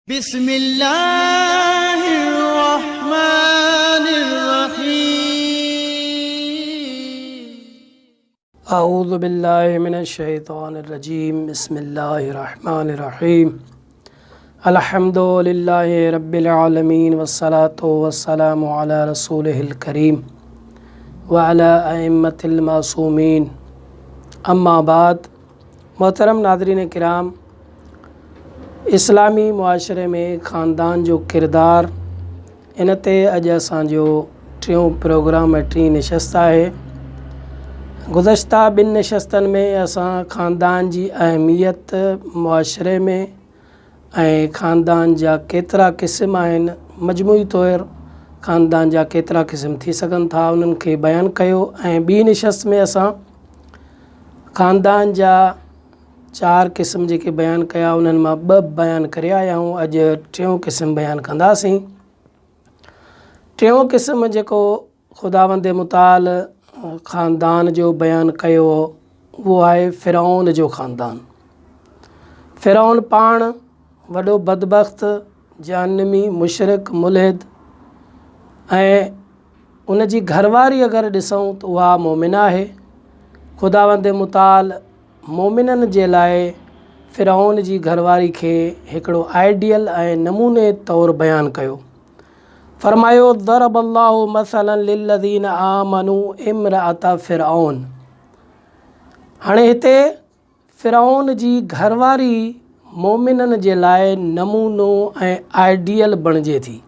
बिस्मिल्लाहिर्रहमानिर्रहीम। औज़ु बिल्लाहि मिनश्शैतानिर्रजीम। बिस्मिल्लाहिर्रहमानिर्रहीम। अल्हम्दुलिल्लाहि रब्बिल आलमीन वस्सलातु वस्सलामु अला रसूलिहिल करीम व अला अइम्मतिल मासूमीन। अम्मा बाद। मोहतरम नाज़रीन किराम, इस्लामी मुआशरे में ख़ानदान जो किरदार, इन ते अॼु असांजो टियों प्रोग्राम टी नशस्त आहे। गुज़श्ता ॿिनि नशस्तनि में असां ख़ानदान जी अहमियत मुआशरे में ऐं ख़ानदान जा केतिरा क़िस्म आहिनि, मजमूई तौरु ख़ानदान जा केतिरा क़िस्म थी सघनि था, उन्हनि खे बयानु कयो। ऐं ॿी नशस्त में असां ख़ानदान जा 4 क़िस्म जेके बयानु कया, उन्हनि मां 2 बयानु करे आया आहियूं। अॼु टियों क़िस्म बयानु कंदासीं। टियों क़िस्म जेको ख़ुदावंद मुताल ख़ानदान जो बयानु कयो, उहो आहे फ़िरौन जो ख़ानदान। फ़िरौन पाण वॾो बदबख़्त, जहन्नमी, मुशरिक, मुल्हिद, ऐं उन जी घरवारी अगरि ॾिसूं त उहा मोमिन आहे। ख़ुदावंद मुताल मोमिननि जे लाइ फ़िरौन जी घरवारी खे हिकिड़ो आइडियल ऐं नमूने तौरु बयानु कयो। फ़रमायो ज़रबल्लाहु मसलन लिल्लज़ीन आमनू इम्रअत फ़िरऔन। हाणे हिते फ़िरौन जी घरवारी मोमिननि जे लाइ नमूनो ऐं आइडियल बणिजे थी।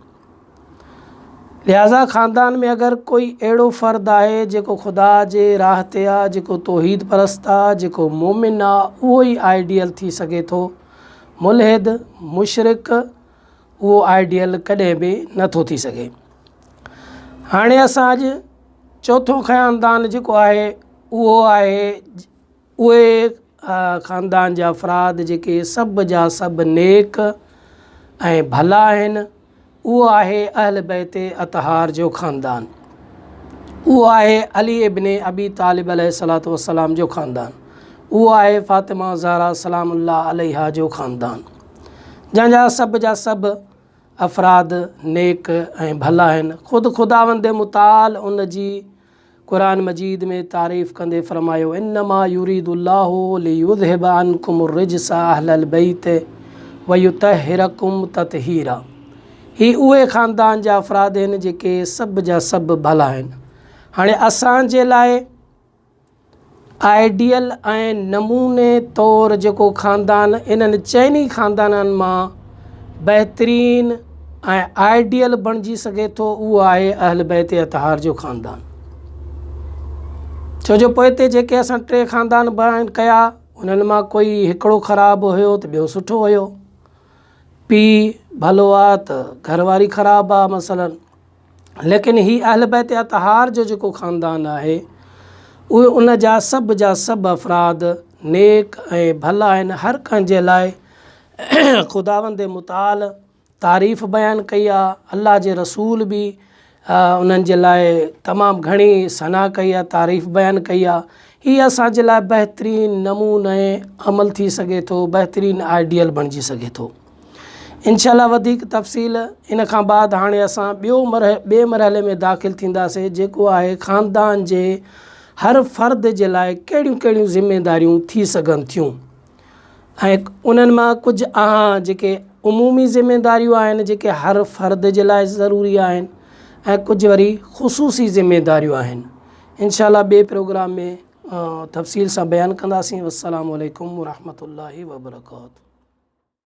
लिहाज़ा ख़ानदान में अगरि कोई अहिड़ो फ़र्द आहे जेको ख़ुदा जे राह ते आहे, जेको तौहीद परस्त आहे, जेको मोमिन आहे, उहो ई आइडियल थी सघे थो। मुल्हिद, मुशरिक, उहो आइडियल कॾहिं बि नथो थी सघे। हाणे असां अॼु चौथों ख़ानदान जेको आहे उहो आहे उहे ख़ानदान जा अफ़राद जेके सभु जा सभु नेक ऐं भला आहिनि। उहो आहे अहल बैत अतहार जो ख़ानदान। उहो आहे अली इब्न अबी तालिब अलैहिस्सलातु वस्सलाम जो ख़ानदान। उहो आहे फ़ातिमा ज़हरा सलामुल्लाह अलैहा जो ख़ानदान, जंहिंजा सभु जा सभु अफ़राद नेक ऐं भला आहिनि। ख़ुदि ख़ुदावंद मुताल उन जी क़ुरान मजीद में तारीफ़ कंदे फ़रमायो इन्नमा युरीदुल्लाहु लियुज़हिब अन्कुमुर रिज्स अहलल बैत व युतहिरकुम ततहीरा। ही उहे ख़ानदान जा अफ़राद आहिनि जेके सभु जा सभु भला आहिनि। हाणे असांजे लाइ आइडियल ऐं नमूने तौरु जेको ख़ानदान इन्हनि चइनी ख़ानदाननि मां बहितरीन ऐं आइडियल बणिजी सघे थो, उहो आहे अहल बैत अतहार जो ख़ानदान। छो जो पोइ ते जेके असां 3 ख़ानदान बयानु कया, उन्हनि मां कोई हिकिड़ो ख़राबु हुयो त ॿियो सुठो हुयो। पीउ भलो आहे त घरवारी ख़राबु आहे मसलन। लेकिन ही अहल बैत अतहार जो जेको ख़ानदान आहे, उहे उन जा सभु अफ़राद नेक ऐं भला आहिनि। हर कंहिंजे लाइ ख़ुदावंद मुताल तारीफ़ बयानु कई आहे। अल्लाह जे रसूल बि उन्हनि जे लाइ तमामु घणी सना कई आहे, तारीफ़ बयानु कई आहे। हीअ असांजे लाइ बहितरीनु नमूने अमल थी सघे थो, बहितरीनु आइडियल बणिजी सघे थो। इंशाअल्लाह वधीक तफ़सील इन खां बाद हाणे असां ॿिए मरहले में दाख़िल थींदासीं, जेको आहे ख़ानदान जे हर फ़र्द जे लाइ कहिड़ियूं कहिड़ियूं ज़िमेदारियूं थी सघनि थियूं। ऐं उन्हनि मां कुझु जेके उमूमी ज़िमेदारियूं आहिनि जेके हर फ़र्द जे लाइ ज़रूरी आहिनि, ऐं कुझु वरी ख़ुसूसी ज़िमेदारियूं आहिनि। इंशाअल्लाह ॿिए प्रोग्राम में तफ़सील सां बयानु कंदासीं। वस्सलामु अलैकुम वरहमतुल्लाहि वबरकातुहू।